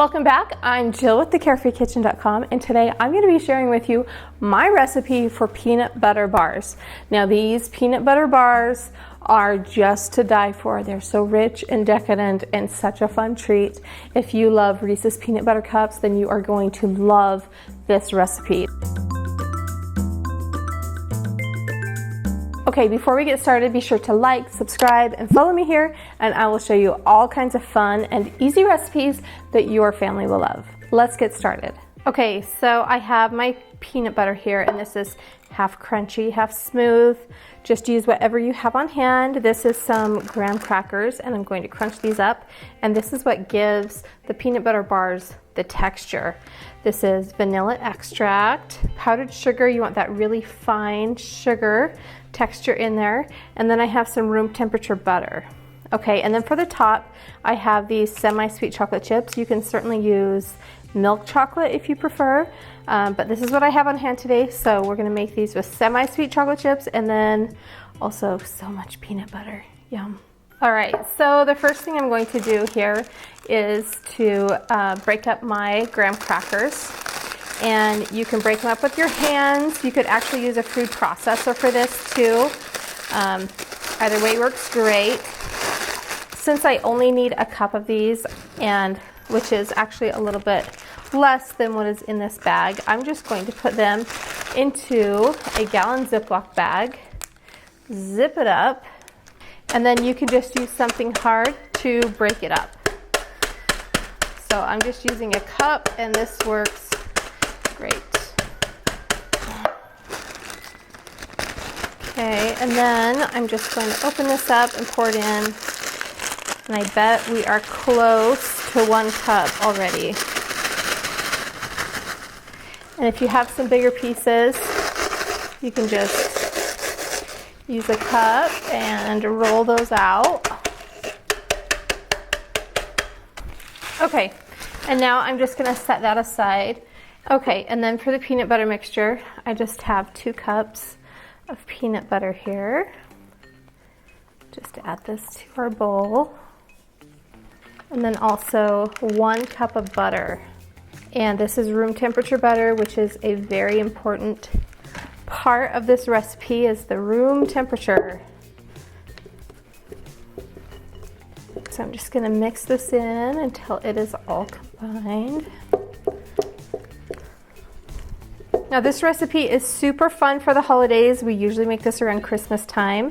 Welcome back. I'm Jill with the CarefreeKitchen.com, and today I'm going to be sharing with you my recipe for peanut butter bars. Now these peanut butter bars are just to die for. They're so rich and decadent and such a fun treat. If you love Reese's peanut butter cups, then you are going to love this recipe. Okay, before we get started, be sure to like, subscribe, and follow me here, and I will show you all kinds of fun and easy recipes that your family will love. Let's get started. Okay, so I have my peanut butter here, and this is half crunchy, half smooth. Just use whatever you have on hand. This is some graham crackers, and I'm going to crunch these up, and this is what gives the peanut butter bars the texture. This is vanilla extract, powdered sugar. You want that really fine sugar texture in there, and then I have some room temperature butter. Okay, and then for the top I have these semi-sweet chocolate chips. You can certainly use milk chocolate if you prefer, but this is what I have on hand today, so we're gonna make these with semi-sweet chocolate chips and then also so much peanut butter. Yum. All right, so the first thing I'm going to do here is to break up my graham crackers. And you can break them up with your hands. You could actually use a food processor for this too. Either way works great. Since I only need a cup of these, and which is actually a little bit less than what is in this bag, I'm just going to put them into a gallon Ziploc bag, zip it up, and then you can just use something hard to break it up. So I'm just using a cup, and this works great. Okay, and then I'm just going to open this up and pour it in, and I bet we are close to 1 cup already. And if you have some bigger pieces, you can just use a cup and roll those out. Okay, and now I'm just going to set that aside. Okay, and then for the peanut butter mixture, I just have 2 cups of peanut butter here. Just add this to our bowl. And then also 1 cup of butter. And this is room temperature butter, which is a very important part of this recipe, is the room temperature. So I'm just gonna mix this in until it is all combined. Now this recipe is super fun for the holidays. We usually make this around Christmas time,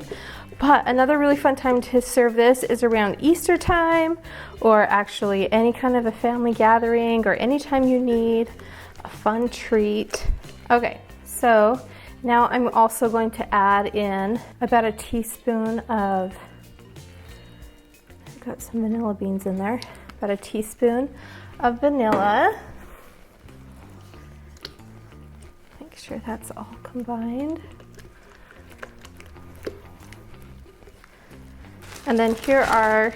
but another really fun time to serve this is around Easter time, or actually any kind of a family gathering, or anytime you need a fun treat. Okay, so now I'm also going to add in about a teaspoon of, I've got some vanilla beans in there, about a teaspoon of vanilla. Sure that's all combined. And then here are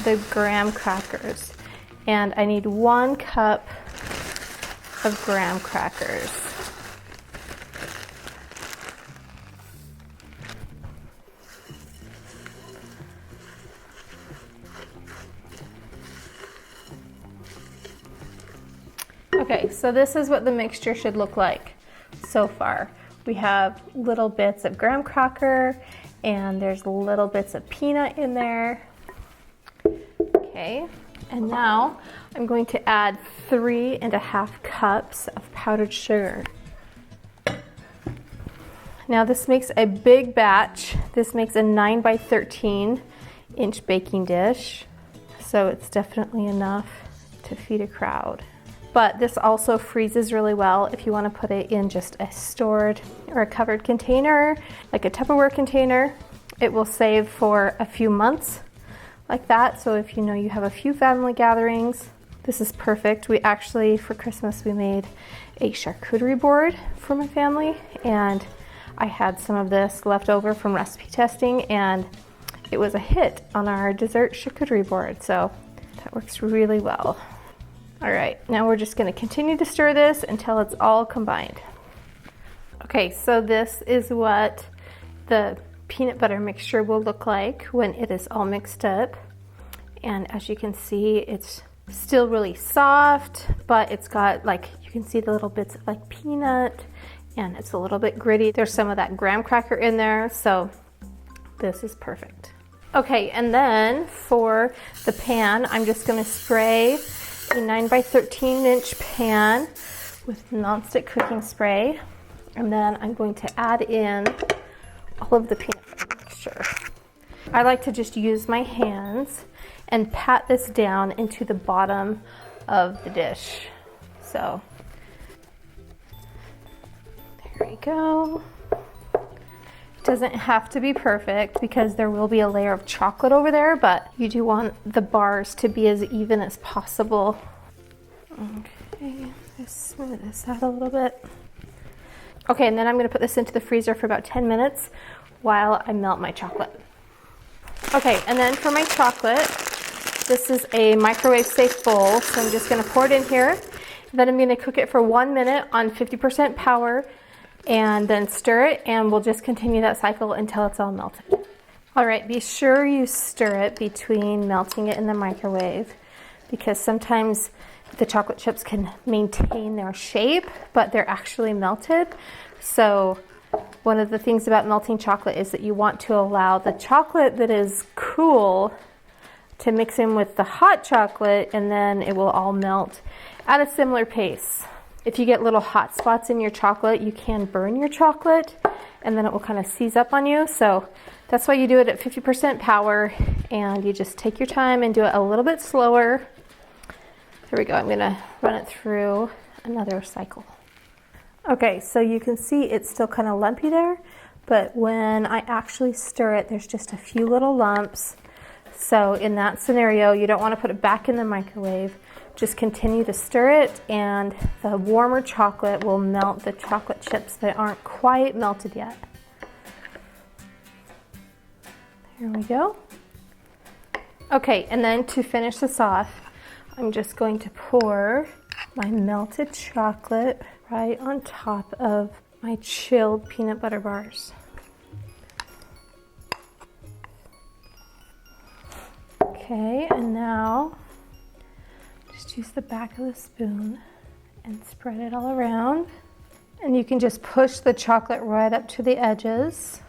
the graham crackers, and I need 1 cup of graham crackers. Okay, so this is what the mixture should look like so far. We have little bits of graham cracker, and there's little bits of peanut in there. Okay, and now I'm going to add 3.5 cups of powdered sugar. Now this makes a big batch. This makes a 9 by 13 inch baking dish, so it's definitely enough to feed a crowd. But this also freezes really well if you want to put it in just a stored or a covered container, like a Tupperware container. It will save for a few months like that. So if you know you have a few family gatherings, this is perfect. We actually, for Christmas, we made a charcuterie board for my family, and I had some of this left over from recipe testing, and it was a hit on our dessert charcuterie board. So that works really well. All right, now we're just gonna continue to stir this until it's all combined. Okay, so this is what the peanut butter mixture will look like when it is all mixed up. And as you can see, it's still really soft, but it's got, like, you can see the little bits of like peanut, and it's a little bit gritty. There's some of that graham cracker in there, so this is perfect. Okay, and then for the pan, I'm just gonna spray a 9 by 13 inch pan with nonstick cooking spray. And then I'm going to add in all of the peanut butter mixture. I like to just use my hands and pat this down into the bottom of the dish. So there we go. It doesn't have to be perfect because there will be a layer of chocolate over there, but you do want the bars to be as even as possible. Okay, just smooth this out a little bit. Okay, and then I'm gonna put this into the freezer for about 10 minutes while I melt my chocolate. Okay, and then for my chocolate, this is a microwave safe bowl, so I'm just gonna pour it in here. Then I'm gonna cook it for 1 minute on 50% power and then stir it, and we'll just continue that cycle until it's all melted. All right, be sure you stir it between melting it in the microwave, because sometimes the chocolate chips can maintain their shape, but they're actually melted. So one of the things about melting chocolate is that you want to allow the chocolate that is cool to mix in with the hot chocolate, and then it will all melt at a similar pace. If you get little hot spots in your chocolate, you can burn your chocolate, and then it will kind of seize up on you. So that's why you do it at 50% power, and you just take your time and do it a little bit slower. Here we go, I'm gonna run it through another cycle. Okay, so you can see it's still kind of lumpy there, but when I actually stir it, there's just a few little lumps. So in that scenario, you don't want to put it back in the microwave. Just continue to stir it, and the warmer chocolate will melt the chocolate chips that aren't quite melted yet. Here we go. Okay, and then to finish this off, I'm just going to pour my melted chocolate right on top of my chilled peanut butter bars. Okay, and now just use the back of the spoon and spread it all around. And you can just push the chocolate right up to the edges.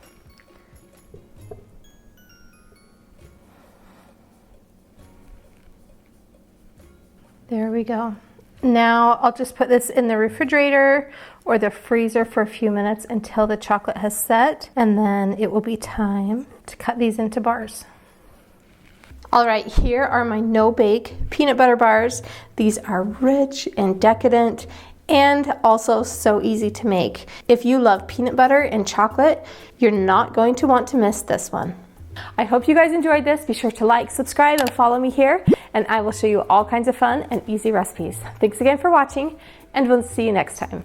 There we go. Now I'll just put this in the refrigerator or the freezer for a few minutes until the chocolate has set, and then it will be time to cut these into bars. All right, here are my no-bake peanut butter bars. These are rich and decadent and also so easy to make. If you love peanut butter and chocolate, you're not going to want to miss this one. I hope you guys enjoyed this. Be sure to like, subscribe, and follow me here, and I will show you all kinds of fun and easy recipes. Thanks again for watching, and we'll see you next time.